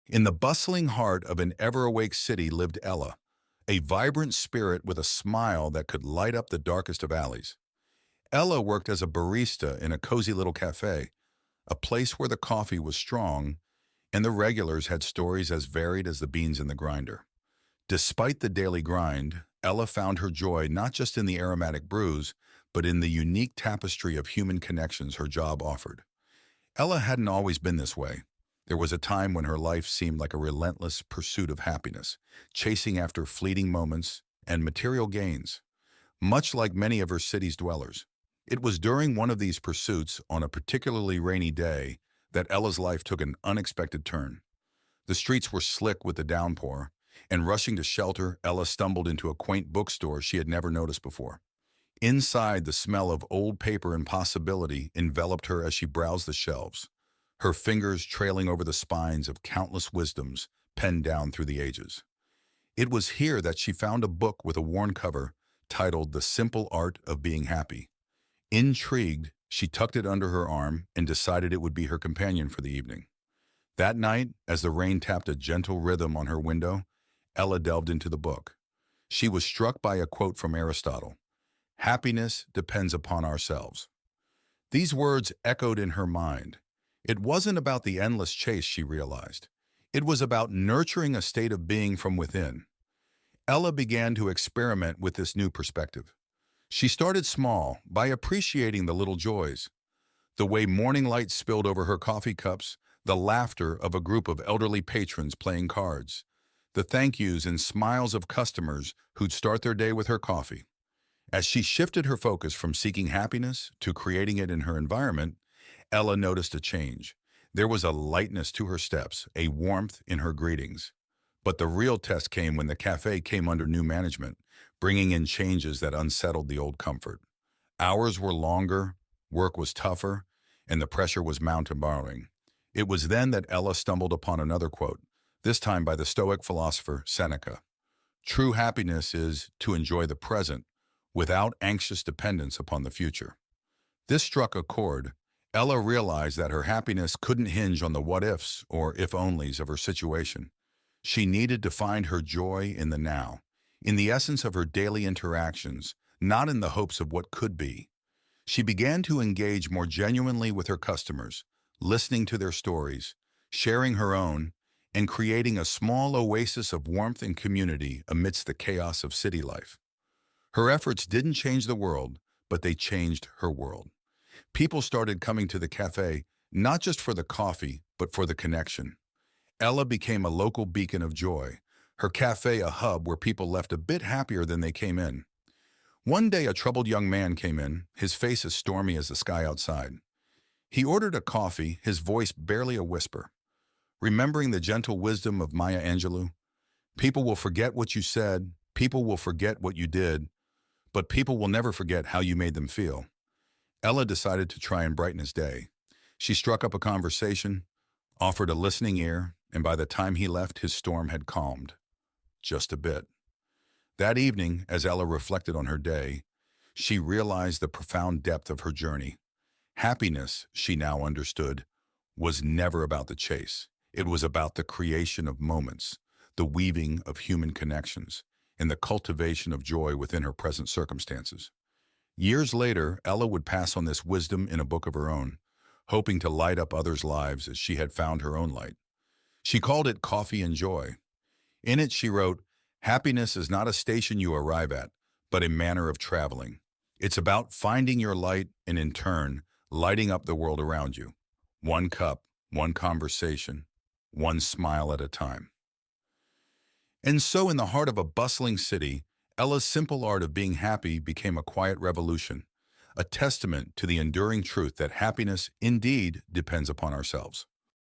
In the bustling heart of an ever-awake city lived Ella, a vibrant spirit with a smile that could light up the darkest of alleys. Ella worked as a barista in a cozy little cafe, a place where the coffee was strong and the regulars had stories as varied as the beans in the grinder. Despite the daily grind, Ella found her joy not just in the aromatic brews, but in the unique tapestry of human connections her job offered. Ella hadn't always been this way. There was a time when her life seemed like a relentless pursuit of happiness, chasing after fleeting moments and material gains, much like many of her city's dwellers. It was during one of these pursuits, on a particularly rainy day, that Ella's life took an unexpected turn. The streets were slick with the downpour, and rushing to shelter, Ella stumbled into a quaint bookstore she had never noticed before. Inside, the smell of old paper and possibility enveloped her as she browsed the shelves, her fingers trailing over the spines of countless wisdoms penned down through the ages. It was here that she found a book with a worn cover titled The Simple Art of Being Happy. Intrigued, she tucked it under her arm and decided it would be her companion for the evening. That night, as the rain tapped a gentle rhythm on her window, Ella delved into the book. She was struck by a quote from Aristotle: "Happiness depends upon ourselves." These words echoed in her mind. It wasn't about the endless chase, she realized. It was about nurturing a state of being from within. Ella began to experiment with this new perspective. She started small, by appreciating the little joys: the way morning light spilled over her coffee cups, the laughter of a group of elderly patrons playing cards, the thank yous and smiles of customers who'd start their day with her coffee. As she shifted her focus from seeking happiness to creating it in her environment, Ella noticed a change. There was a lightness to her steps, a warmth in her greetings. But the real test came when the cafe came under new management, bringing in changes that unsettled the old comfort. Hours were longer, work was tougher, and the pressure was mountain-borrowing. It was then that Ella stumbled upon another quote, this time by the Stoic philosopher Seneca. "True happiness is to enjoy the present without anxious dependence upon the future." This struck a chord. Ella realized that her happiness couldn't hinge on the what-ifs or if-onlys of her situation. She needed to find her joy in the now, in the essence of her daily interactions, not in the hopes of what could be. She began to engage more genuinely with her customers, listening to their stories, sharing her own, and creating a small oasis of warmth and community amidst the chaos of city life. Her efforts didn't change the world, but they changed her world. People started coming to the cafe, not just for the coffee, but for the connection. Ella became a local beacon of joy, her cafe a hub where people left a bit happier than they came in. One day a troubled young man came in, his face as stormy as the sky outside. He ordered a coffee, his voice barely a whisper. Remembering the gentle wisdom of Maya Angelou, "People will forget what you said, people will forget what you did, but people will never forget how you made them feel." Ella decided to try and brighten his day. She struck up a conversation, offered a listening ear, and by the time he left, his storm had calmed. Just a bit. That evening, as Ella reflected on her day, she realized the profound depth of her journey. Happiness, she now understood, was never about the chase. It was about the creation of moments, the weaving of human connections, and the cultivation of joy within her present circumstances. Years later, Ella would pass on this wisdom in a book of her own, hoping to light up others' lives as she had found her own light. She called it Coffee and Joy. In it, she wrote, "Happiness is not a station you arrive at, but a manner of traveling. It's about finding your light and, in turn, lighting up the world around you. One cup, one conversation, one smile at a time." And so, in the heart of a bustling city, Ella's simple art of being happy became a quiet revolution, a testament to the enduring truth that happiness indeed depends upon ourselves.